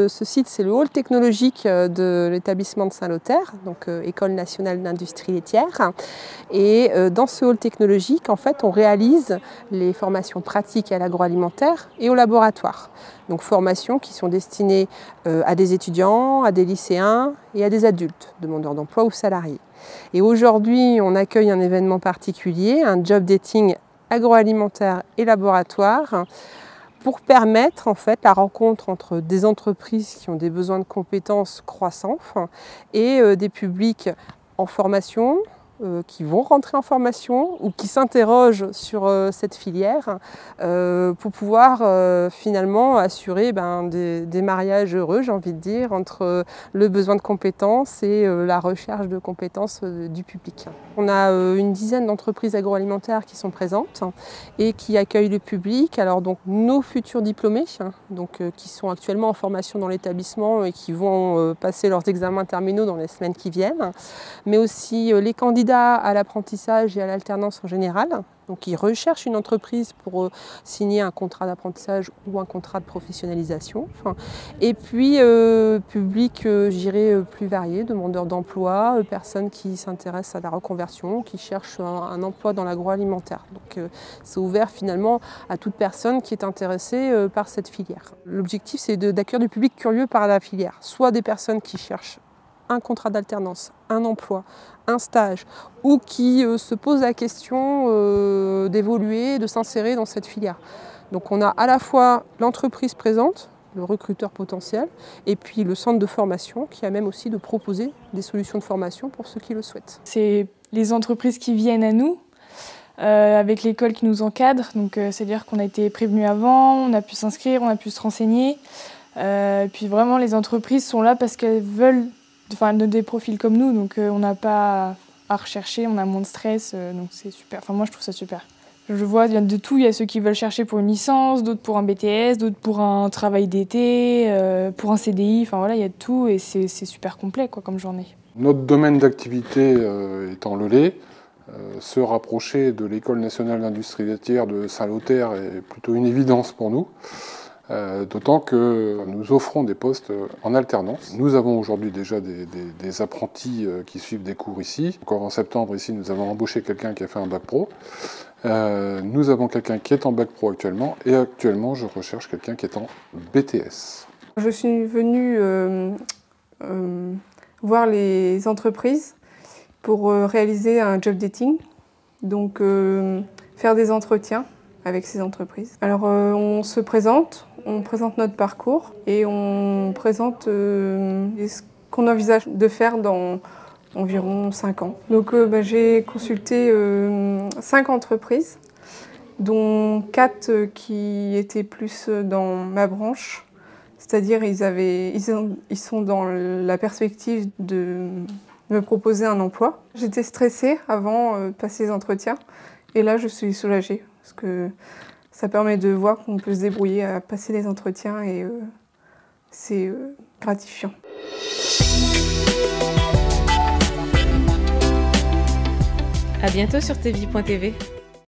ce site, c'est le hall technologique de l'établissement de Saint-Lothaire, donc École nationale d'industrie laitière. Et dans ce hall technologique, en fait, on réalise les formations pratiques à l'agroalimentaire et au laboratoire. Donc formations qui sont destinées à des étudiants, à des lycéens et à des adultes, demandeurs d'emploi ou salariés. Et aujourd'hui, on accueille un événement particulier, un job dating agroalimentaire et laboratoire, pour permettre en fait la rencontre entre des entreprises qui ont des besoins de compétences croissants et des publics en formation, qui vont rentrer en formation ou qui s'interrogent sur cette filière pour pouvoir finalement assurer des mariages heureux, j'ai envie de dire, entre le besoin de compétences et la recherche de compétences du public. On a une dizaine d'entreprises agroalimentaires qui sont présentes et qui accueillent le public. Alors donc nos futurs diplômés, qui sont actuellement en formation dans l'établissement et qui vont passer leurs examens terminaux dans les semaines qui viennent, mais aussi les candidats à l'apprentissage et à l'alternance en général, donc qui recherchent une entreprise pour signer un contrat d'apprentissage ou un contrat de professionnalisation. Et puis public, je dirais, plus varié, demandeurs d'emploi, personnes qui s'intéressent à la reconversion, qui cherchent un emploi dans l'agroalimentaire. Donc c'est ouvert finalement à toute personne qui est intéressée par cette filière. L'objectif, c'est d'accueillir du public curieux par la filière, soit des personnes qui cherchent un contrat d'alternance, un emploi, un stage, ou qui se posent la question d'évoluer, de s'insérer dans cette filière. Donc on a à la fois l'entreprise présente, le recruteur potentiel, et puis le centre de formation qui a même aussi de proposer des solutions de formation pour ceux qui le souhaitent. C'est les entreprises qui viennent à nous, avec l'école qui nous encadre, donc c'est-à-dire qu'on a été prévenus avant, on a pu s'inscrire, on a pu se renseigner, puis vraiment les entreprises sont là parce qu'elles veulent des profils comme nous, donc on n'a pas à rechercher, on a moins de stress, donc c'est super. Enfin moi je trouve ça super. Je vois, il y a de tout, il y a ceux qui veulent chercher pour une licence, d'autres pour un BTS, d'autres pour un travail d'été, pour un CDI, enfin voilà, il y a de tout et c'est super complet quoi, comme journée. Notre domaine d'activité étant le lait, se rapprocher de l'École nationale d'industrie laitière de Saint-Lothaire est plutôt une évidence pour nous. D'autant que nous offrons des postes en alternance. Nous avons aujourd'hui déjà des apprentis qui suivent des cours ici. Encore en septembre, ici, nous avons embauché quelqu'un qui a fait un bac pro. Nous avons quelqu'un qui est en bac pro actuellement. Et actuellement, je recherche quelqu'un qui est en BTS. Je suis venue voir les entreprises pour réaliser un job dating. Donc, faire des entretiens avec ces entreprises. Alors on se présente, on présente notre parcours et on présente ce qu'on envisage de faire dans environ 5 ans. Donc j'ai consulté 5 entreprises, dont 4 qui étaient plus dans ma branche, c'est-à-dire ils sont dans la perspective de me proposer un emploi. J'étais stressée avant de passer les entretiens et là je suis soulagée. Parce que ça permet de voir qu'on peut se débrouiller à passer les entretiens et c'est gratifiant. À bientôt sur tvie.tv.